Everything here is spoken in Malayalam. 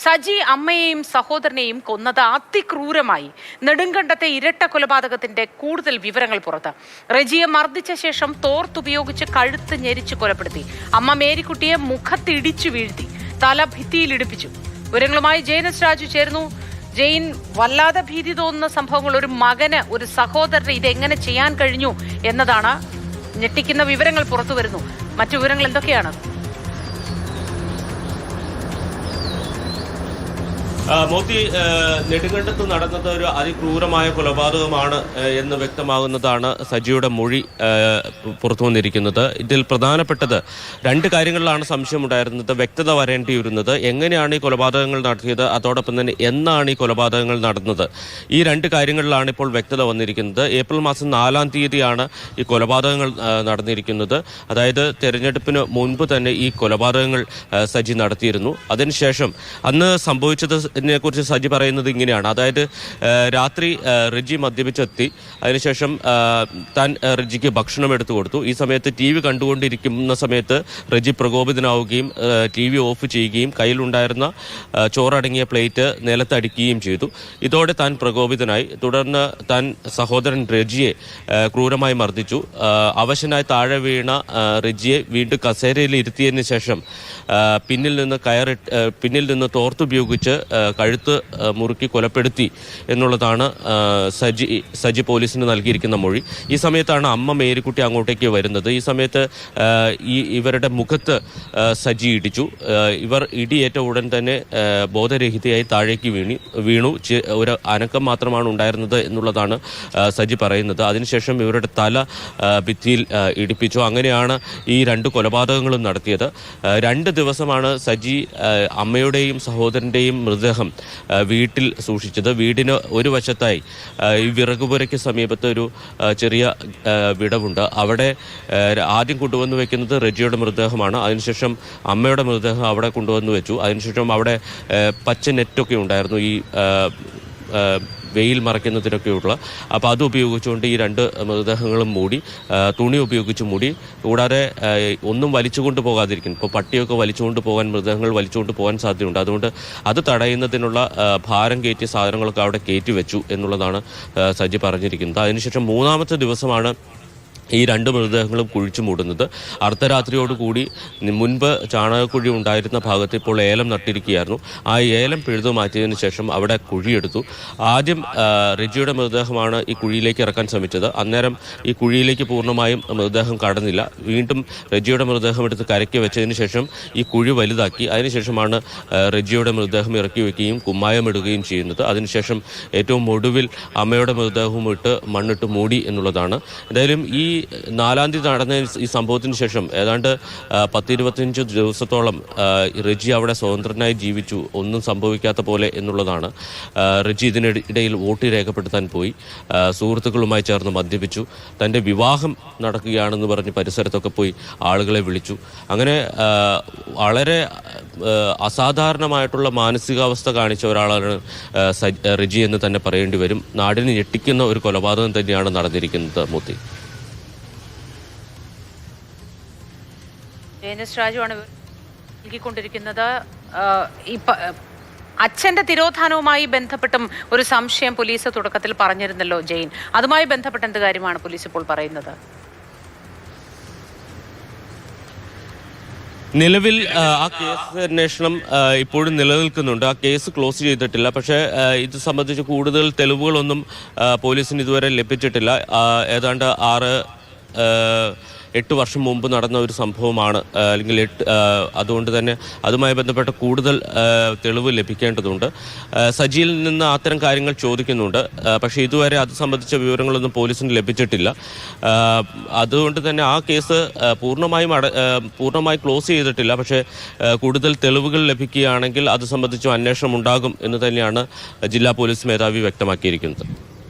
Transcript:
സജി അമ്മയെയും സഹോദരനെയും കൊന്നത് അതിക്രൂരമായി. നെടുങ്കണ്ടത്തെ ഇരട്ട കൊലപാതകത്തിന്റെ കൂടുതൽ വിവരങ്ങൾ പുറത്ത്. റെജിയെ മർദ്ദിച്ച ശേഷം തോർത്തുപയോഗിച്ച് കഴുത്ത് ഞെരിച്ച് കൊലപ്പെടുത്തി. അമ്മ മേരിക്കുട്ടിയെ മുഖത്തിടിച്ചു വീഴ്ത്തി, തല ഭിത്തിയിലിടിപ്പിച്ചു. വിവരങ്ങളുമായി ജെയിനസ് രാജു ചേർന്നു. ജെയിൻ, വല്ലാതെ ഭീതി തോന്നുന്ന സംഭവങ്ങൾ. ഒരു മകന്, ഒരു സഹോദരന് ഇതെങ്ങനെ ചെയ്യാൻ കഴിഞ്ഞു എന്നതാണ് ഞെട്ടിക്കുന്ന വിവരങ്ങൾ പുറത്തു വരുന്നു. മറ്റു വിവരങ്ങൾ എന്തൊക്കെയാണ്? മോത്തി, നെടുങ്കണ്ടത്ത് നടന്നത് ഒരു അതിക്രൂരമായ കൊലപാതകമാണ് എന്ന് വ്യക്തമാകുന്നതാണ് സജിയുടെ മൊഴി പുറത്തു വന്നിരിക്കുന്നത്. ഇതിൽ പ്രധാനപ്പെട്ടത് രണ്ട് കാര്യങ്ങളിലാണ് സംശയമുണ്ടായിരുന്നത്, വ്യക്തത വരേണ്ടിയിരുന്നത്. എങ്ങനെയാണ് ഈ കൊലപാതകങ്ങൾ നടത്തിയത്, അതോടൊപ്പം തന്നെ എന്നാണ് ഈ കൊലപാതകങ്ങൾ നടന്നത്, ഈ രണ്ട് കാര്യങ്ങളിലാണ് ഇപ്പോൾ വ്യക്തത വന്നിരിക്കുന്നത്. ഏപ്രിൽ മാസം 4-ാം തീയതിയാണ് ഈ കൊലപാതകങ്ങൾ നടന്നിരിക്കുന്നത്. അതായത് തെരഞ്ഞെടുപ്പിന് മുൻപ് തന്നെ ഈ കൊലപാതകങ്ങൾ സജി നടത്തിയിരുന്നു. അതിനുശേഷം അന്ന് സംഭവിച്ചത് കുറിച്ച് സജി പറയുന്നത് ഇങ്ങനെയാണ്. അതായത് രാത്രി റെജി മദ്യപിച്ചെത്തി. അതിനുശേഷം താൻ റെജിക്ക് ഭക്ഷണം എടുത്തു കൊടുത്തു. ഈ സമയത്ത് TV കണ്ടുകൊണ്ടിരിക്കുന്ന സമയത്ത് റെജി പ്രകോപിതനാവുകയും TV ഓഫ് ചെയ്യുകയും കയ്യിലുണ്ടായിരുന്ന ചോറടങ്ങിയ പ്ലേറ്റ് നിലത്തടിക്കുകയും ചെയ്തു. ഇതോടെ താൻ പ്രകോപിതനായി. തുടർന്ന് താൻ സഹോദരൻ റെജിയെ ക്രൂരമായി മർദ്ദിച്ചു. അവശനായി താഴെ വീണ റെജിയെ വീണ്ടും കസേരയിൽ ഇരുത്തിയതിന് ശേഷം പിന്നിൽ നിന്ന് തോർത്തുപയോഗിച്ച് കഴുത്ത് മുറുക്കി കൊലപ്പെടുത്തി എന്നുള്ളതാണ് സജി പോലീസിന് നൽകിയിരിക്കുന്ന മൊഴി. ഈ സമയത്താണ് അമ്മ മേരിക്കുട്ടി അങ്ങോട്ടേക്ക് വരുന്നത്. ഈ സമയത്ത് ഇവരുടെ മുഖത്ത് സജി ഇടിച്ചു. ഇവർ ഇടിയേറ്റ ഉടൻ തന്നെ ബോധരഹിതയായി താഴേക്ക് വീണു. ഒരു അനക്കം മാത്രമാണ് ഉണ്ടായിരുന്നത് എന്നുള്ളതാണ് സജി പറയുന്നത്. അതിനുശേഷം ഇവരുടെ തല ഭിത്തിയിൽ ഇടിപ്പിച്ചു. അങ്ങനെയാണ് ഈ രണ്ട് കൊലപാതകങ്ങളും നടത്തിയത്. 2 ദിവസമാണ് സജി അമ്മയുടെയും സഹോദരൻ്റെയും മൃതദേഹം വീട്ടിൽ സൂക്ഷിച്ചത്. വീടിന് ഒരു വശത്തായി ഈ വിറകുപുരയ്ക്ക് സമീപത്ത് ഒരു ചെറിയ വിടവുണ്ട്. അവിടെ ആദ്യം കൊണ്ടുവന്ന് വെക്കുന്നത് റെജിയുടെ മൃതദേഹമാണ്. അതിനുശേഷം അമ്മയുടെ മൃതദേഹം അവിടെ കൊണ്ടുവന്ന് വെച്ചു. അതിനുശേഷം അവിടെ പച്ച നെറ്റൊക്കെ ഉണ്ടായിരുന്നു, ഈ വെയിൽ മറയ്ക്കുന്നതിനൊക്കെയുള്ള. അപ്പോൾ അത് ഉപയോഗിച്ചുകൊണ്ട് ഈ 2 മൃതദേഹങ്ങളും മൂടി, തുണി ഉപയോഗിച്ച് മൂടി. കൂടാതെ ഒന്നും വലിച്ചുകൊണ്ട് പോകാതിരിക്കും. ഇപ്പോൾ പട്ടിയൊക്കെ വലിച്ചുകൊണ്ട് പോകാൻ, മൃതദേഹങ്ങൾ വലിച്ചുകൊണ്ട് പോകാൻ സാധ്യതയുണ്ട്. അതുകൊണ്ട് അത് തടയുന്നതിനുള്ള ഭാരം കയറ്റിയ സാധനങ്ങളൊക്കെ അവിടെ കയറ്റി വെച്ചു എന്നുള്ളതാണ് സജി പറഞ്ഞിരിക്കുന്നത്. അതിനുശേഷം 3-ാമത്തെ ദിവസമാണ് ഈ 2 മൃതദേഹങ്ങളും കുഴിച്ചു മൂടുന്നത്. അർദ്ധരാത്രിയോടുകൂടി മുൻപ് ചാണകക്കുഴി ഉണ്ടായിരുന്ന ഭാഗത്ത് ഇപ്പോൾ ഏലം നട്ടിരിക്കുകയായിരുന്നു. ആ ഏലം പിഴുതു മാറ്റിയതിനു ശേഷം അവിടെ കുഴിയെടുത്തു. ആദ്യം റെജിയുടെ മൃതദേഹമാണ് ഈ കുഴിയിലേക്ക് ഇറക്കാൻ ശ്രമിച്ചത്. അന്നേരം ഈ കുഴിയിലേക്ക് പൂർണ്ണമായും മൃതദേഹം കടന്നില്ല. വീണ്ടും റെജിയുടെ മൃതദേഹം എടുത്ത് കരയ്ക്ക് വെച്ചതിന് ശേഷം ഈ കുഴി വലുതാക്കി. അതിനുശേഷമാണ് റെജിയുടെ മൃതദേഹം ഇറക്കി വെക്കുകയും കുമ്മായമിടുകയും ചെയ്യുന്നത്. അതിനുശേഷം ഏറ്റവും ഒടുവിൽ അമ്മയുടെ മൃതദേഹവും ഇട്ട് മണ്ണിട്ട് മൂടി എന്നുള്ളതാണ്. എന്തായാലും ഈ 4-ാം തീയതി നടന്ന ഈ സംഭവത്തിന് ശേഷം ഏതാണ്ട് 10-25 ദിവസത്തോളം റെജി അവിടെ സ്വതന്ത്രനായി ജീവിച്ചു, ഒന്നും സംഭവിക്കാത്ത പോലെ എന്നുള്ളതാണ്. റെജി ഇതിനിടയിൽ വോട്ട് രേഖപ്പെടുത്താൻ പോയി. സുഹൃത്തുക്കളുമായി ചേർന്ന് മദ്യപിച്ചു. തൻ്റെ വിവാഹം നടക്കുകയാണെന്ന് പറഞ്ഞ് പരിസരത്തൊക്കെ പോയി ആളുകളെ വിളിച്ചു. അങ്ങനെ വളരെ അസാധാരണമായിട്ടുള്ള മാനസികാവസ്ഥ കാണിച്ച ഒരാളാണ് റെജി എന്ന് തന്നെ പറയേണ്ടി വരും. നാടിനെ ഞെട്ടിക്കുന്ന ഒരു കൊലപാതകം തന്നെയാണ് നടന്നിരിക്കുന്നത്. മൂത്തി, ജെയിനസ് രാജുവാണ് നൽകിക്കൊണ്ടിരിക്കുന്നത്. അച്ഛന്റെ തിരോധാനവുമായി ബന്ധപ്പെട്ടും ഒരു സംശയം പോലീസ് തുടക്കത്തിൽ പറഞ്ഞിരുന്നല്ലോ ജെയിൻ. അതുമായി ബന്ധപ്പെട്ട എന്ത് കാര്യമാണ് പോലീസ് ഇപ്പോൾ പറയുന്നത്? നിലവിൽ ആ കേസ് അന്വേഷണം ഇപ്പോഴും നിലനിൽക്കുന്നുണ്ട്. ആ കേസ് ക്ലോസ് ചെയ്തിട്ടില്ല. പക്ഷേ ഇത് സംബന്ധിച്ച് കൂടുതൽ തെളിവുകളൊന്നും പോലീസിന് ഇതുവരെ ലഭിച്ചിട്ടില്ല. ഏതാണ്ട് 8 വർഷം മുമ്പ് നടന്ന ഒരു സംഭവമാണ്. അല്ലെങ്കിൽ അതുകൊണ്ട് തന്നെ അതുമായി ബന്ധപ്പെട്ട കൂടുതൽ തെളിവ് ലഭിക്കേണ്ടതുണ്ട്. സജിയിൽ നിന്ന് അത്തരം കാര്യങ്ങൾ ചോദിക്കുന്നുണ്ട്. പക്ഷേ ഇതുവരെ അത് സംബന്ധിച്ച വിവരങ്ങളൊന്നും പോലീസിന് ലഭിച്ചിട്ടില്ല. അതുകൊണ്ട് തന്നെ ആ കേസ് പൂർണ്ണമായി ക്ലോസ് ചെയ്തിട്ടില്ല. പക്ഷേ കൂടുതൽ തെളിവുകൾ ലഭിക്കുകയാണെങ്കിൽ അത് സംബന്ധിച്ചും അന്വേഷണം ഉണ്ടാകും എന്ന് തന്നെയാണ് ജില്ലാ പോലീസ് മേധാവി വ്യക്തമാക്കിയിരിക്കുന്നത്.